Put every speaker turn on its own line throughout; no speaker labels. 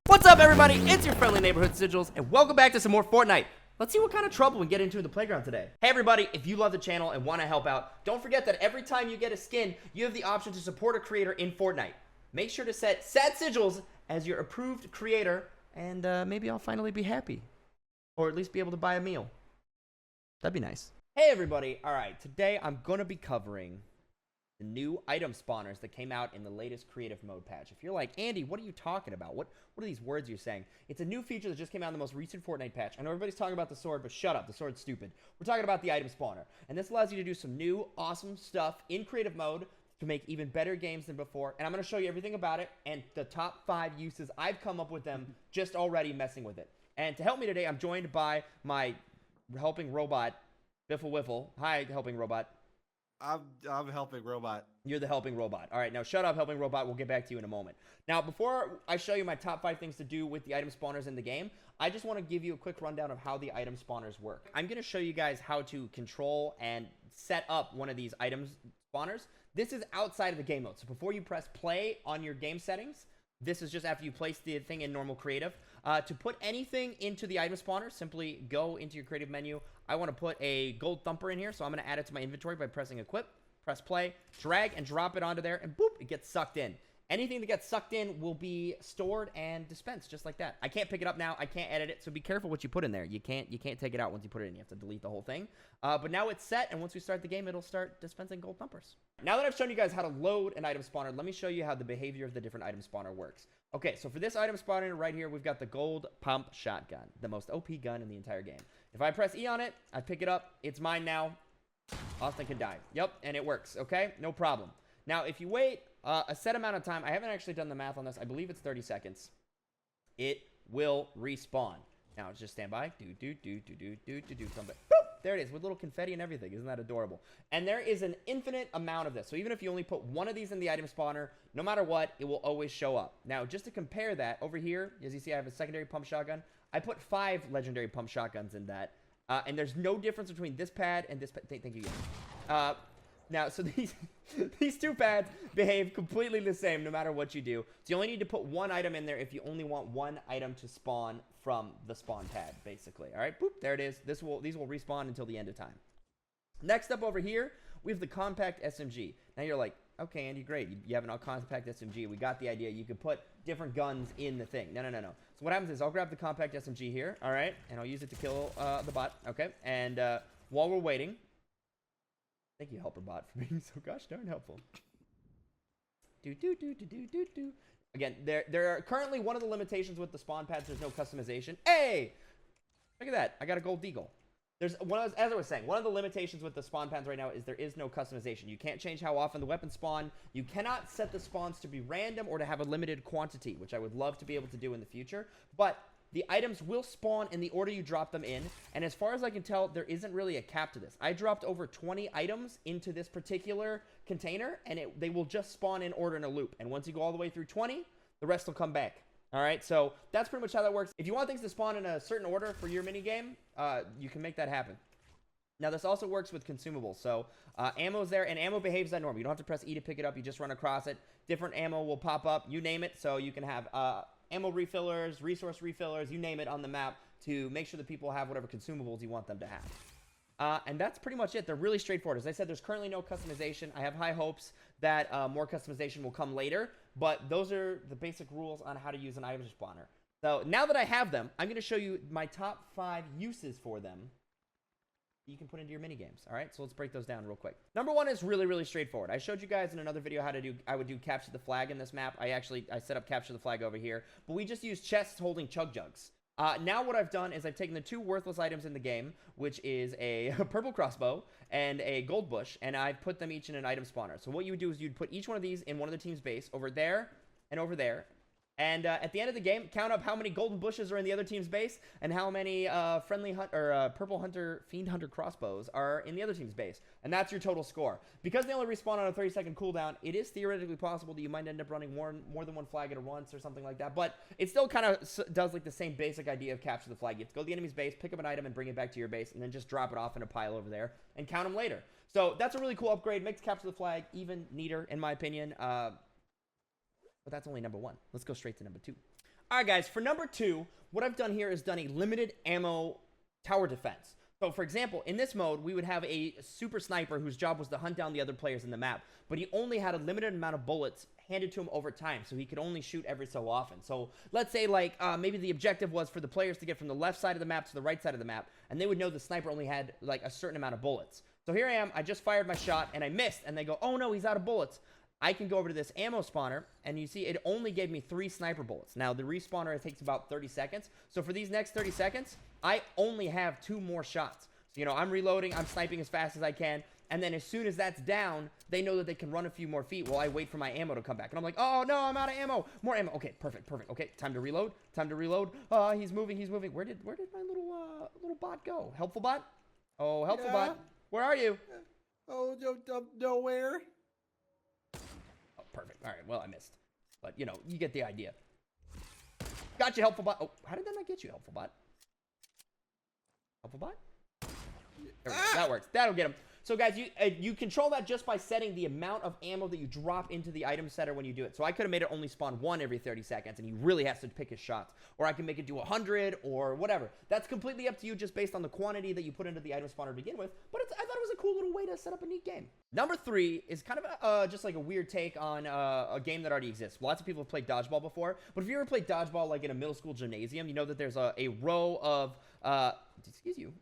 What's up, everybody? It's your friendly neighborhood Sigils, and welcome back to some more Fortnite. Let's see what kind of trouble we get into in the playground today. Hey, everybody, if you love the channel and want to help out, don't forget that every time you get a skin, you have the option to support a creator in Fortnite. Make sure to set Sad Sigils as your approved creator, and maybe I'll finally be happy. Or at least be able to buy a meal. That'd be nice. Hey, everybody. All right, today I'm going to be covering the new item spawners that came out in the latest creative mode patch. If you're like, Andy, what are you talking about? What are these words you're saying? It's a new feature that just came out in the most recent Fortnite patch. I know everybody's talking about the sword, but shut up. The sword's stupid. We're talking about the item spawner. And this allows you to do some new, awesome stuff in creative mode to make even better games than before. And I'm going to show you everything about it and the top 5 uses I've come up with them just already messing with it. And to help me today, I'm joined by my helping robot, Biffle Wiffle. Hi, helping robot.
I'm helping robot.
You're the helping robot. All right, now shut up, helping robot. We'll get back to you in a moment. Now, before I show you my top 5 things to do with the item spawners in the game, I just want to give you a quick rundown of how the item spawners work. I'm going to show you guys how to control and set up one of these item spawners. This is outside of the game mode. So before you press play on your game settings, this is just after you place the thing in normal creative. To put anything into the item spawner, simply go into your creative menu. I want to put a gold thumper in here, so I'm going to add it to my inventory by pressing equip, press play, drag and drop it onto there, and boop, it gets sucked in. Anything that gets sucked in will be stored and dispensed just like that. I can't pick it up now. I can't edit it, so be careful what you put in there. You can't take it out once you put it in. You have to delete the whole thing. But now it's set, and once we start the game, it'll start dispensing gold thumpers. Now that I've shown you guys how to load an item spawner, let me show you how the behavior of the different item spawner works. Okay, so for this item spawner right here, we've got the gold pump shotgun, the most OP gun in the entire game. If I press E on it, I pick it up, it's mine now. Austin can die. Yep, and it works, okay? No problem. Now, if you wait a set amount of time, I haven't actually done the math on this. I believe it's 30 seconds. It will respawn. Now, it's just stand by. Something. Boop! There it is, with little confetti and everything. Isn't that adorable? And there is an infinite amount of this. So even if you only put one of these in the item spawner, no matter what, it will always show up. Now, just to compare that, over here, as you see, I have a secondary pump shotgun. I put 5 legendary pump shotguns in that. And there's no difference between this pad and this pad. Thank you, guys. Now, so these two pads behave completely the same no matter what you do. So you only need to put one item in there if you only want one item to spawn from the spawn pad, basically. All right, boop, there it is. These will respawn until the end of time. Next up over here, we have the compact SMG. Now you're like, okay, Andy, great. You have an compact SMG. We got the idea. You could put different guns in the thing. No. So what happens is I'll grab the compact SMG here, all right, and I'll use it to kill the bot, okay? And while we're waiting, thank you, helper bot, for being so gosh darn helpful. Again, there are currently one of the limitations with the spawn pads. There's no customization. Hey, look at that! I got a gold eagle. As I was saying, one of the limitations with the spawn pads right now is there is no customization. You can't change how often the weapons spawn. You cannot set the spawns to be random or to have a limited quantity, which I would love to be able to do in the future. But the items will spawn in the order you drop them in, and as far as I can tell, there isn't really a cap to this. I dropped over 20 items into this particular container, and they will just spawn in order in a loop. And once you go all the way through 20, the rest will come back. All right, so that's pretty much how that works. If you want things to spawn in a certain order for your minigame, you can make that happen. Now, this also works with consumables. So ammo's there, and ammo behaves like normal. You don't have to press E to pick it up. You just run across it. Different ammo will pop up. You name it, so you can have ammo refillers, resource refillers, you name it on the map to make sure that people have whatever consumables you want them to have. And that's pretty much it. They're really straightforward. As I said, there's currently no customization. I have high hopes that more customization will come later, but those are the basic rules on how to use an item spawner. So now that I have them, I'm going to show you my top 5 uses for them you can put into your mini games. All right, so let's break those down real quick. Number 1 is really straightforward. I showed you guys in another video how to do, I would do capture the flag in this map. I set up capture the flag over here, but we just use chests holding chug jugs. Now what I've done is I've taken the 2 worthless items in the game, which is a purple crossbow and a gold bush, and I've put them each in an item spawner. So what you would do is you'd put each one of these in one of the team's base, over there and over there. And at the end of the game, count up how many golden bushes are in the other team's base and how many purple hunter, fiend hunter crossbows are in the other team's base. And that's your total score. Because they only respawn on a 30-second cooldown, it is theoretically possible that you might end up running more than one flag at once or something like that. But it still kind of does like the same basic idea of capture the flag. You have to go to the enemy's base, pick up an item, and bring it back to your base, and then just drop it off in a pile over there and count them later. So that's a really cool upgrade. Makes capture the flag even neater, in my opinion. But that's only number 1. Let's go straight to number 2. All right, guys, for number 2, what I've done here is done a limited ammo tower defense. So, for example, in this mode, we would have a super sniper whose job was to hunt down the other players in the map, but he only had a limited amount of bullets handed to him over time, so he could only shoot every so often. So let's say, like, maybe the objective was for the players to get from the left side of the map to the right side of the map, and they would know the sniper only had, like, a certain amount of bullets. So here I am, I just fired my shot, and I missed, and they go, oh no, he's out of bullets. I can go over to this ammo spawner, and you see it only gave me 3 sniper bullets. Now, the respawner takes about 30 seconds, so for these next 30 seconds, I only have 2 more shots. So, you know, I'm reloading, I'm sniping as fast as I can, and then as soon as that's down, they know that they can run a few more feet while I wait for my ammo to come back. And I'm like, oh no, I'm out of ammo. More ammo. Okay, perfect. Okay, time to reload. He's moving. Where did my little bot go? Helpful bot? Oh, helpful bot. Where are you?
Oh, nowhere.
Oh, perfect. All right, well, I missed. But, you know, you get the idea. Got you, helpful bot. Oh, how did that not get you, helpful bot? Helpful bot? There we go. That works. That'll get him. So, guys, you control that just by setting the amount of ammo that you drop into the item setter when you do it. So I could have made it only spawn 1 every 30 seconds, and he really has to pick his shots. Or I can make it do 100 or whatever. That's completely up to you just based on the quantity that you put into the item spawner to begin with. But I thought it was a cool little way to set up a neat game. Number 3 is kind of just like a weird take on a game that already exists. Lots of people have played dodgeball before, but if you ever played dodgeball like in a middle school gymnasium, you know that there's a row of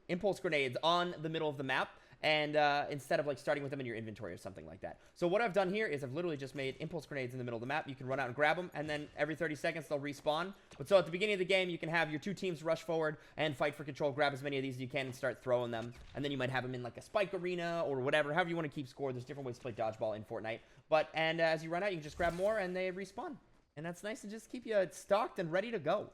impulse grenades on the middle of the map. And instead of like starting with them in your inventory or something like that. So what I've done here is I've literally just made impulse grenades in the middle of the map. You can run out and grab them, and then every 30 seconds they'll respawn. But so at the beginning of the game, you can have your 2 teams rush forward and fight for control, grab as many of these as you can and start throwing them. And then you might have them in like a spike arena or whatever, however you want to keep score. There's different ways to play dodgeball in Fortnite. And as you run out, you can just grab more and they respawn. And that's nice to just keep you stocked and ready to go.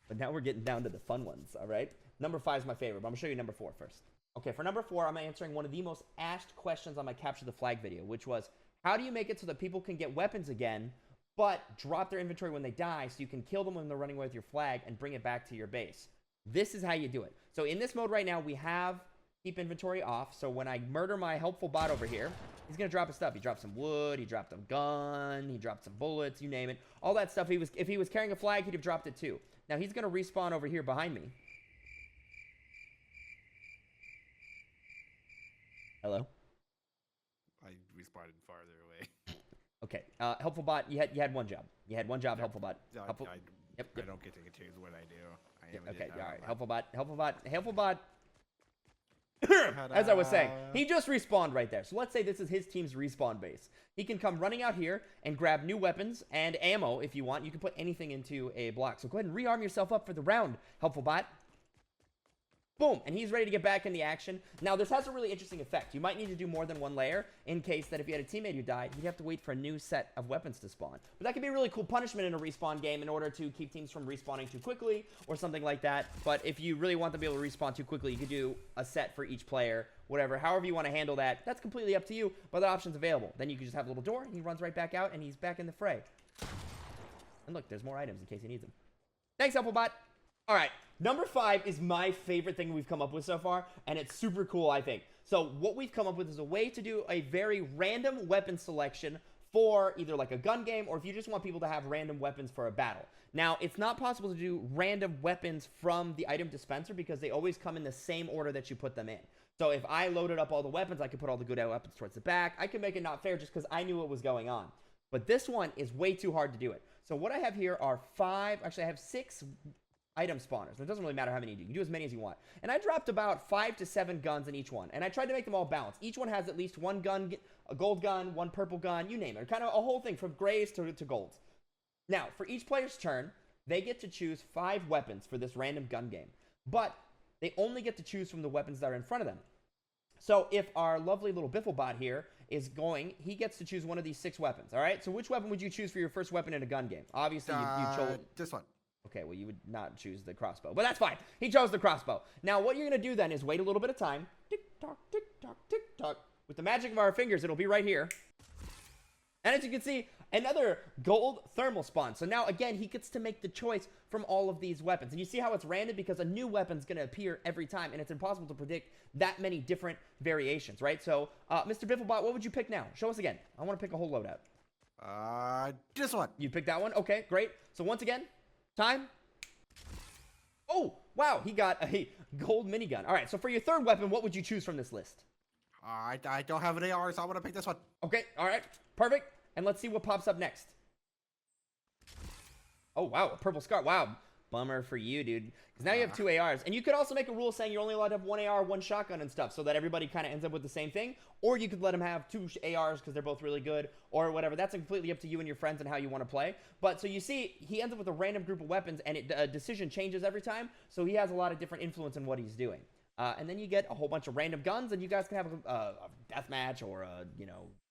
But now we're getting down to the fun ones, all right? Number 5 is my favorite, but I'm going to show you number 4 first. Okay, for number 4, I'm answering one of the most asked questions on my Capture the Flag video, which was, how do you make it so that people can get weapons again, but drop their inventory when they die so you can kill them when they're running away with your flag and bring it back to your base? This is how you do it. So in this mode right now, we have keep inventory off. So when I murder my helpful bot over here, he's going to drop his stuff. He dropped some wood, he dropped a gun, he dropped some bullets, you name it. All that stuff, if he was carrying a flag, he'd have dropped it too. Now he's going to respawn over here behind me. Hello?
I respawned farther away.
Okay. Helpful bot, you had one job. You had one job, helpful bot. Helpful...
Yep. I don't get to choose what I do.
Okay, all right. Helpful bot. As I was saying, he just respawned right there. So let's say this is his team's respawn base. He can come running out here and grab new weapons and ammo if you want. You can put anything into a block. So go ahead and rearm yourself up for the round, helpful bot. Boom, and he's ready to get back in the action. Now, this has a really interesting effect. You might need to do more than 1 layer in case that if you had a teammate who died, you'd have to wait for a new set of weapons to spawn. But that could be a really cool punishment in a respawn game in order to keep teams from respawning too quickly or something like that. But if you really want them to be able to respawn too quickly, you could do a set for each player, whatever. However you want to handle that, that's completely up to you, but the option's available. Then you can just have a little door, and he runs right back out, and he's back in the fray. And look, there's more items in case he needs them. Thanks, Applebot. All right, number 5 is my favorite thing we've come up with so far, and it's super cool, I think. So what we've come up with is a way to do a very random weapon selection for either like a gun game or if you just want people to have random weapons for a battle. Now, it's not possible to do random weapons from the item dispenser because they always come in the same order that you put them in. So if I loaded up all the weapons, I could put all the good weapons towards the back. I could make it not fair just because I knew what was going on. But this one is way too hard to do it. So what I have here are 6 item spawners. It doesn't really matter how many you do. You do as many as you want. And I dropped about 5 to 7 guns in each one. And I tried to make them all balanced. Each one has at least 1 gun, a gold gun, 1 purple gun, you name it. Kind of a whole thing from grays to golds. Now, for each player's turn, they get to choose 5 weapons for this random gun game. But they only get to choose from the weapons that are in front of them. So if our lovely little Bifflebot here is going, he gets to choose one of these 6 weapons. All right? So which weapon would you choose for your first weapon in a gun game? Obviously, you chose...
This one.
Okay, well, you would not choose the crossbow, but that's fine. He chose the crossbow. Now, what you're going to do then is wait a little bit of time. Tick-tock, tick-tock, tick-tock. With the magic of our fingers, it'll be right here. And as you can see, another gold thermal spawn. So now, again, he gets to make the choice from all of these weapons. And you see how it's random because a new weapon's going to appear every time, and it's impossible to predict that many different variations, right? So, Mr. Bifflebot, what would you pick now? Show us again. I want to pick a whole loadout.
This one.
You picked that one? Okay, great. So once again, Time. Oh, wow. He got a gold minigun. All right, so for your third weapon, what would you choose from this list?
I don't have an AR, so I'm gonna pick this one.
Okay, all right. Perfect. And let's see what pops up next. Oh, wow. A purple scar. Wow. Bummer for you, dude. Because now you have 2 ARs. And you could also make a rule saying you're only allowed to have 1 AR, 1 shotgun and stuff so that everybody kind of ends up with the same thing. Or you could let them have 2 ARs because they're both really good or whatever. That's completely up to you and your friends and how you want to play. But so you see, he ends up with a random group of weapons and a decision changes every time. So he has a lot of different influence in what he's doing. And then you get a whole bunch of random guns, and you guys can have a deathmatch or a,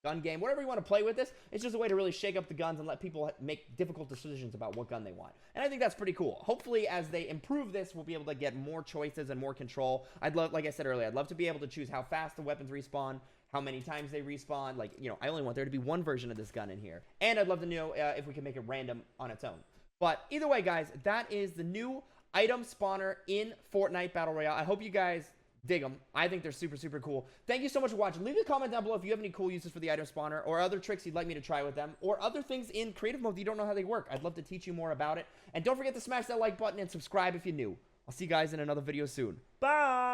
gun game, whatever you want to play with this. It's just a way to really shake up the guns and let people make difficult decisions about what gun they want. And I think that's pretty cool. Hopefully, as they improve this, we'll be able to get more choices and more control. Like I said earlier, I'd love to be able to choose how fast the weapons respawn, how many times they respawn. Like, I only want there to be one version of this gun in here. And I'd love to know if we can make it random on its own. But either way, guys, that is the new item spawner in Fortnite Battle Royale. I hope you guys dig them. I think they're super, super cool. Thank you so much for watching. Leave a comment down below if you have any cool uses for the item spawner or other tricks you'd like me to try with them or other things in creative mode that you don't know how they work. I'd love to teach you more about it. And don't forget to smash that like button and subscribe if you're new. I'll see you guys in another video soon. Bye!